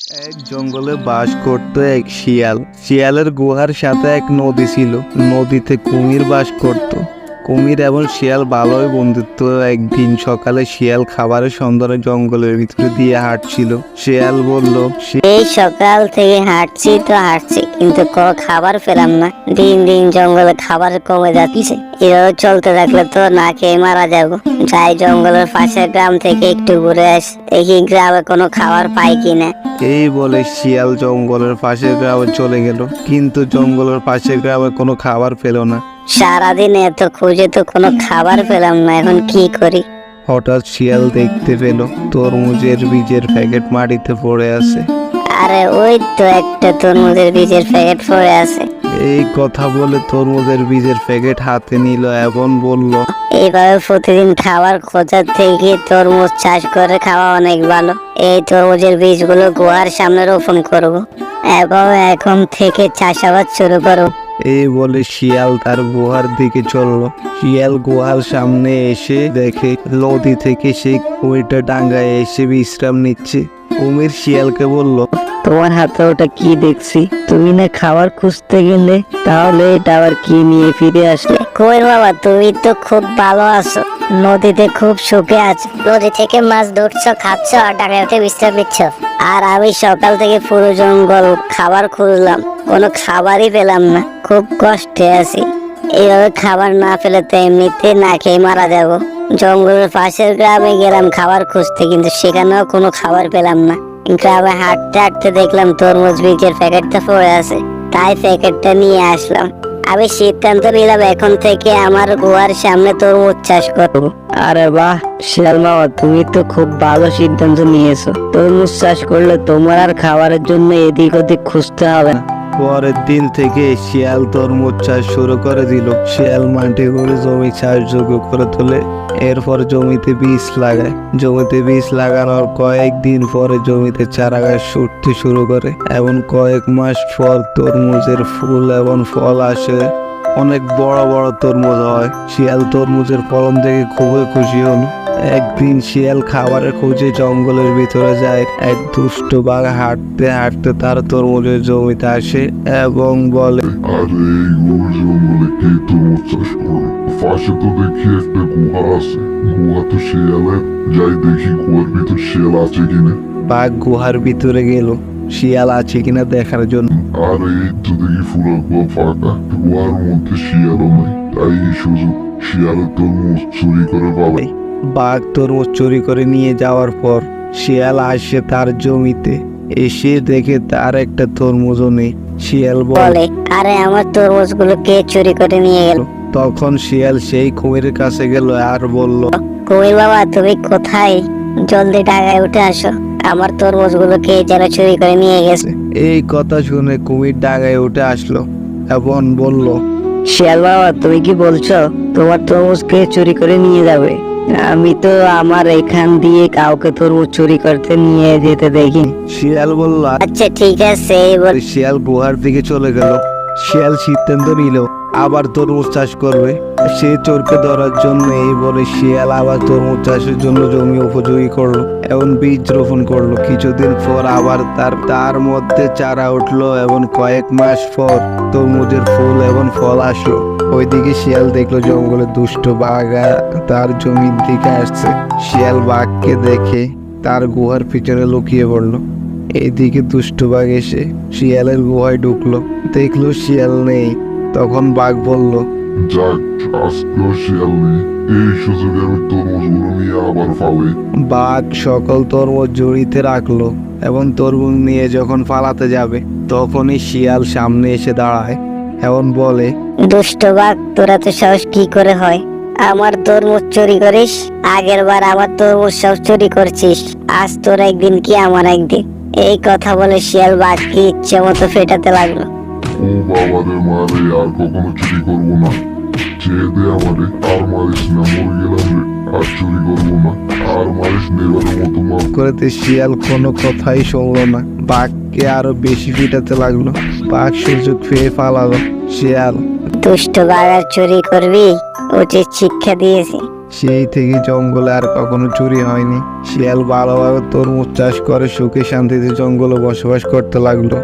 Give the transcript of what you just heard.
এক জঙ্গলে বাস করত এক শিয়াল। শিয়ালের গুহার সাথে এক নদী ছিল। নদীতে কুমির বাস করত। কুমির এবং শিয়াল ভালোই বন্ধুত্ব। একদিন সকালে শিয়াল খাবারের সন্ধানে জঙ্গলের ভিতরে দিয়ে হাঁটছিল। শিয়াল বলল, এই সকাল থেকে হাঁটছি তো হাঁটছি, কিন্তু কোনো খাবার পেলাম না। দিন দিন জঙ্গলে খাবার কমে যাচ্ছে। এভাবে চলতে থাকলে তো না খেয়ে মারা যাবো। যাই জঙ্গলের পাশের গ্রাম থেকে একটু ঘুরে আসি, দেখি গ্রামে কোনো খাবার পাই কিনা। এই বলে শিয়াল জঙ্গলের পাশের গ্রামে চলে গেল, কিন্তু জঙ্গলের পাশের গ্রামে কোনো খাবার পেল না। সারাদিন এত খুঁজে তো কোনো খাবার পেলাম না, এখন কি করি? হঠাৎ শিয়াল দেখতে পেল তরমুজের বীজের প্যাকেট মাটিতে পড়ে আছে। আরে ওই তো একটা তরমুজের বীজের প্যাকেট পড়ে আছে। এই কথা বলে তরমুজের বীজের প্যাকেট হাতে নিল এবং বলল, এইভাবে প্রতিদিন খাবার খোঁজার থেকে তরমুজ চাষ করে খাওয়া অনেক ভালো। এই তরমুজের বীজগুলো গুহার সামনে রোপণ করব এবং এখন থেকে চাষাবাদ শুরু করব। এই বলে শিয়াল তার গুহার দিকে চলল। শিয়াল গুহার সামনে এসে দেখে নদী থেকে সেই কুমিরটা ডাঙ্গায় এসে বিশ্রাম নিচ্ছে। কুমির শিয়ালকে বলল, তোমার হাতে ওটা কি দেখছি? তুমি না খাবার খুঁজতে গেলে, তাহলে এটা আবার কি নিয়ে ফিরে আসলে? কই বাবা, তুমি তো খুব ভালো আছো। নদীতে খুব সুখে আছো। নদী থেকে মাছ ধরছো, খাচ্ছ আর ডাঙায় উঠে বিশ্রাম নিচ্ছ। আর আমি সকাল থেকে পুরো জঙ্গল খাবার খুঁজলাম, কোনো খাবারই পেলাম না। খুব কষ্টে আছি। এইভাবে খাবার না পেলে তো এমনিতে না খেয়ে মারা যাবো। জঙ্গলের পাশের গ্রামে গেলাম খাবার খুঁজতে, কিন্তু সেখানেও কোনো খাবার পেলাম না। গ্রামে হাঁটতে হাঁটতে দেখলাম তরমুজ বীজের প্যাকেটটা পড়ে আছে, তাই প্যাকেটটা নিয়ে আসলাম। আমি সিদ্ধান্ত নিলাম এখন থেকে আমার গুহার সামনে তরমুজ চাষ করব। আরে বাহ শিয়াল মামা, তুমি তো খুব ভালো সিদ্ধান্ত নিয়েছো। তরমুজ চাষ করলে তোমার আর খাবারের জন্য এদিক ওদিক খুঁজতে হবে না। পরের দিন থেকে শিয়াল তরমুজ চাষ শুরু করে দিল। শিয়াল মাটি করে জমি চাষযোগ্য করে তোলে। এরপর জমিতে বীজ লাগায়। জমিতে বীজ লাগানোর কয়েকদিন পরে জমিতে চারা গাছ উঠতে শুরু করে এবং কয়েক মাস পর তরমুজের ফুল এবং ফল আসে। অনেক বড় বড় তরমুজ হয়। শিয়াল তরমুজের ফলন দেখে খুবই খুশি হলো। একদিন শিয়াল খাবারের খোঁজে জঙ্গলের ভিতরে যায়। এক দুষ্ট বাঘ হাঁটতে হাঁটতে তার তরমুজের জমিতে আসে এবং বলে, আরে এই গভীর জঙ্গলে কে তরমুজ চাষ করলো? পাশে তো দেখি একটা গুহা আছে। গুহা তো শিয়ালের, যাই দেখি গুহার ভিতর শিয়াল আছে কিনা। বাঘ গুহার ভিতরে গেল শিয়াল আছে কিনা দেখার জন্য। আরে এই তো দেখি পুরো গুহা ফাঁকা, গুহার মধ্যে শিয়ালও নাই। তাই এই সুযোগ, শিয়ালের তরমুজ চুরি করে পাবে। বাঘ তরমুজ চুরি করে নিয়ে যাওয়ার পর শিয়াল আসে তার জমিতে। এসে দেখে তার একটা তরমুজও নেই। শিয়াল বলে, আরে আমার তরমুজগুলো কে চুরি করে নিয়ে গেল? তখন শিয়াল সেই কুমিরের কাছে গেল আর বলল, কুমির বাবা, তুমি কোথায়? জলদি ডাঙায় উঠে আসো, আমার তরমুজগুলো কে যেন চুরি করে নিয়ে গেছে। এই কথা শুনে কুমির ডাঙায় উঠে আসলো এবং বলল, শিয়াল বাবা, তুমি কি বলছো তোমার তরমুজ কে চুরি করে নিয়ে যাবে? আমি তো আমার এখান দিয়ে কাউকে তরমুজ চুরি করতে নিয়ে যেতে দেখি। শিয়াল বলল, আচ্ছা ঠিক আছে। শিয়াল গুহার দিকে চলে গেল। শিয়াল সিদ্ধান্ত নিল আবার তরমুজ চাষ করবে। সে চোরকে ধরার জন্য এই বলে শিয়াল আবার তরমুজ চাষের জন্য জমি উপযোগী করলো এবং বীজ রোপণ করলো। কিছুদিন পর আবার তার মধ্যে চারা উঠলো এবং কয়েক মাস পর তরমুজের ফুল এবং ফল আসলো। ওইদিকে শিয়াল দেখলো জঙ্গলে দুষ্ট বাঘ তার জমির দিকে আসছে। শিয়াল বাঘকে দেখে তার গুহার পিছনে লুকিয়ে পড়লো। এইদিকে দুষ্ট বাঘ এসে শিয়ালের গুহায় ঢুকলো। দেখলো শিয়াল নেই। তখন বাঘ বলল, যাক, আজকেও শিয়াল নেই। এই সুযোগে আমি তরমুজগুলো নিয়ে আবার পাবে। বাঘ সকল তরমুজ ঝুড়িতে রাখলো এবং তরমুজ নিয়ে যখন পালাতে যাবে তখনই শিয়াল সামনে এসে দাঁড়ায় এবং বলে, দুষ্ট বাঘ, তোরা তো সাহস কি করে হয় আমার তরমুজ চুরি করিস? আগের বার আমার তরমুজ সব চুরি করছিস, আজ তোর একদিন কি আমার একদিন। এই কথা বলে শিয়াল বাঘকে ইচ্ছে মতো ফেটাতে লাগলো। ও বাবারে মারে, আর কখনো চুরি করবো না। চেয়ে দে আমারে, আর মারিস না, মরে গেলাম রে। আর চুরি করবো না, আর মারিস না, এবারের মতো মার। করেতে শিয়াল কোনো কথাই শুনলো না। বাঘকে আরো বেশি ফিটাতে লাগলো। বাঘ সুযোগ পেয়ে পালালো। শিয়াল দুষ্ট বাঘ, আর চুরি করবি? উচিত শিক্ষা দিয়েছি। সেই থেকে জঙ্গলে আর কখনো চুরি হয়নি। শিয়াল ভালোভাবে তরমুজ চাষ করে সুখে শান্তিতে জঙ্গলে বসবাস করতে লাগলো।